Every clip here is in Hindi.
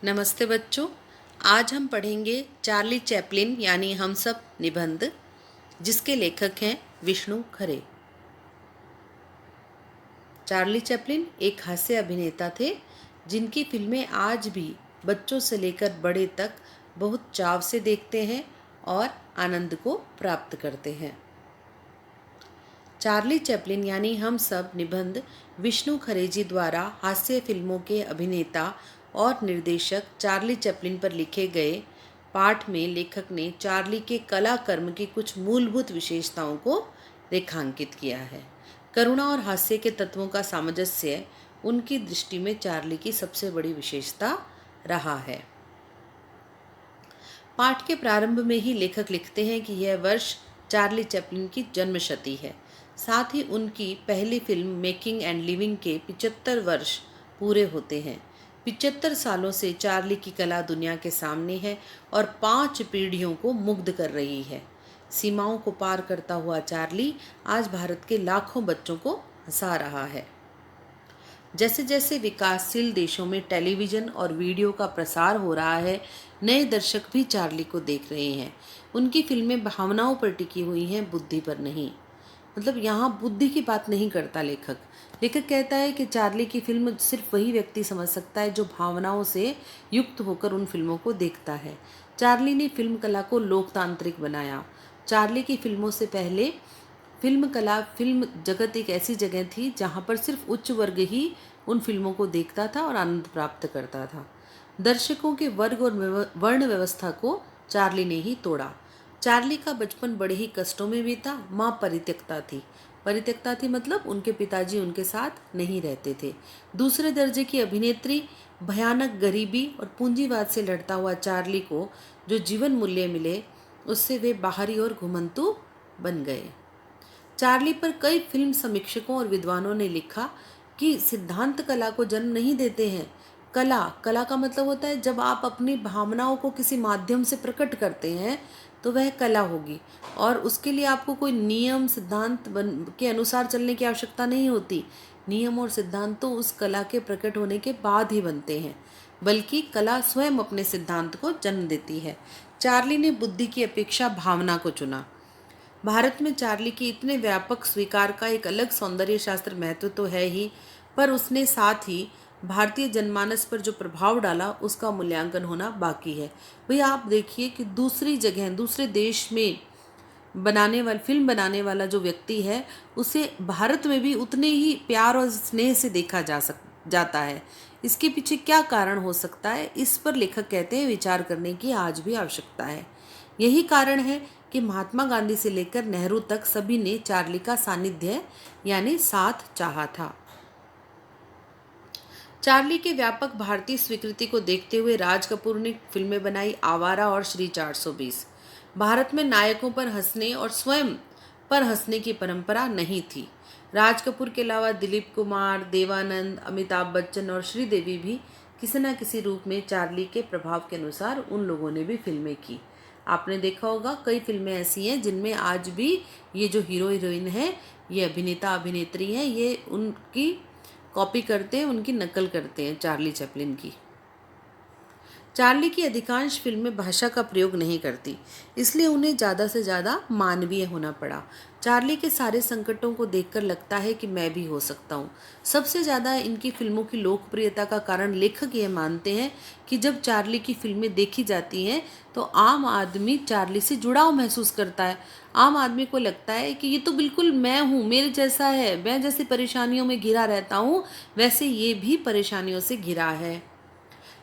नमस्ते बच्चों। आज हम पढ़ेंगे चार्ली चैपलिन यानी हम सब निबंध, जिसके लेखक हैं विष्णु खरे। चार्ली चैपलिन एक हास्य अभिनेता थे जिनकी फिल्में आज भी बच्चों से लेकर बड़े तक बहुत चाव से देखते हैं और आनंद को प्राप्त करते हैं। चार्ली चैपलिन यानी हम सब निबंध विष्णु खरे जी द्वारा हास्य फिल्मों के अभिनेता और निर्देशक चार्ली चैपलिन पर लिखे गए पाठ में लेखक ने चार्ली के कला कर्म की कुछ मूलभूत विशेषताओं को रेखांकित किया है। करुणा और हास्य के तत्वों का सामंजस्य उनकी दृष्टि में चार्ली की सबसे बड़ी विशेषता रहा है। पाठ के प्रारंभ में ही लेखक लिखते हैं कि यह वर्ष चार्ली चैपलिन की जन्मशती है। साथ ही उनकी पहली फिल्म मेकिंग एंड लिविंग के 75 वर्ष पूरे होते हैं। 75 सालों से चार्ली की कला दुनिया के सामने है और 5 पीढ़ियों को मुग्ध कर रही है। सीमाओं को पार करता हुआ चार्ली आज भारत के लाखों बच्चों को हंसा रहा है। जैसे जैसे विकासशील देशों में टेलीविज़न और वीडियो का प्रसार हो रहा है, नए दर्शक भी चार्ली को देख रहे हैं। उनकी फिल्में भावनाओं पर टिकी हुई हैं, बुद्धि पर नहीं। मतलब यहाँ बुद्धि की बात नहीं करता लेखक। लेखक कहता है कि चार्ली की फिल्म सिर्फ वही व्यक्ति समझ सकता है जो भावनाओं से युक्त होकर उन फिल्मों को देखता है। चार्ली ने फिल्म कला को लोकतांत्रिक बनाया। चार्ली की फिल्मों से पहले फिल्म जगत एक ऐसी जगह थी जहाँ पर सिर्फ उच्च वर्ग ही उन फिल्मों को देखता था और आनंद प्राप्त करता था। दर्शकों के वर्ग और वर्ण व्यवस्था को चार्ली ने ही तोड़ा। चार्ली का बचपन बड़े ही कष्टों में बीता। माँ परित्यक्ता थी मतलब उनके पिताजी उनके साथ नहीं रहते थे। दूसरे दर्जे की अभिनेत्री, भयानक गरीबी और पूंजीवाद से लड़ता हुआ चार्ली को जो जीवन मूल्य मिले, उससे वे बाहरी और घुमंतु बन गए। चार्ली पर कई फिल्म समीक्षकों और विद्वानों ने लिखा कि सिद्धांत कला को जन्म नहीं देते हैं। कला का मतलब होता है जब आप अपनी भावनाओं को किसी माध्यम से प्रकट करते हैं तो वह कला होगी, और उसके लिए आपको कोई नियम सिद्धांत के अनुसार चलने की आवश्यकता नहीं होती। नियम और सिद्धांत तो उस कला के प्रकट होने के बाद ही बनते हैं, बल्कि कला स्वयं अपने सिद्धांत को जन्म देती है। चार्ली ने बुद्धि की अपेक्षा भावना को चुना। भारत में चार्ली की इतने व्यापक स्वीकार का एक अलग सौंदर्य शास्त्र महत्व तो है ही, पर उसने साथ ही भारतीय जनमानस पर जो प्रभाव डाला उसका मूल्यांकन होना बाकी है। भैया आप देखिए कि दूसरी जगह दूसरे देश में फिल्म बनाने वाला जो व्यक्ति है, उसे भारत में भी उतने ही प्यार और स्नेह से देखा जाता है। इसके पीछे क्या कारण हो सकता है, इस पर लेखक कहते हैं विचार करने की आज भी आवश्यकता है। यही कारण है कि महात्मा गांधी से लेकर नेहरू तक सभी ने चार्ली का सानिध्य यानी साथ चाहा था। चार्ली के व्यापक भारतीय स्वीकृति को देखते हुए राज कपूर ने फिल्में बनाई आवारा और श्री 420। भारत में नायकों पर हंसने और स्वयं पर हंसने की परंपरा नहीं थी। राज कपूर के अलावा दिलीप कुमार, देवानंद, अमिताभ बच्चन और श्रीदेवी भी किसी न किसी रूप में चार्ली के प्रभाव के अनुसार उन लोगों ने भी फिल्में की। आपने देखा होगा कई फिल्में ऐसी हैं जिनमें आज भी ये जो हीरो हीरोइन है, ये अभिनेता अभिनेत्री हैं, ये उनकी कॉपी करते हैं, उनकी नकल करते हैं चार्ली चैपलिन की। चार्ली की अधिकांश फिल्में भाषा का प्रयोग नहीं करती, इसलिए उन्हें ज़्यादा से ज़्यादा मानवीय होना पड़ा। चार्ली के सारे संकटों को देखकर लगता है कि मैं भी हो सकता हूँ। सबसे ज़्यादा इनकी फिल्मों की लोकप्रियता का कारण लेखक यह मानते हैं कि जब चार्ली की फिल्में देखी जाती हैं तो आम आदमी चार्ली से जुड़ाव महसूस करता है। आम आदमी को लगता है कि ये तो बिल्कुल मैं हूँ, मेरे जैसा है, मैं जैसी परेशानियों में घिरा रहता हूँ वैसे ये भी परेशानियों से घिरा है।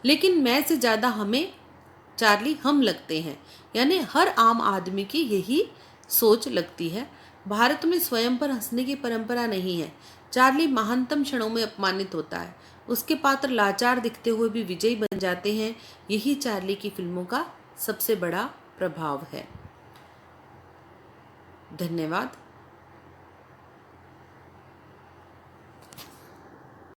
लेकिन मैं से ज़्यादा हमें चार्ली हम लगते हैं, यानी हर आम आदमी की यही सोच लगती है। भारत में स्वयं पर हंसने की परंपरा नहीं है। चार्ली महानतम क्षणों में अपमानित होता है, उसके पात्र लाचार दिखते हुए भी विजयी बन जाते हैं। यही चार्ली की फिल्मों का सबसे बड़ा प्रभाव है। धन्यवाद।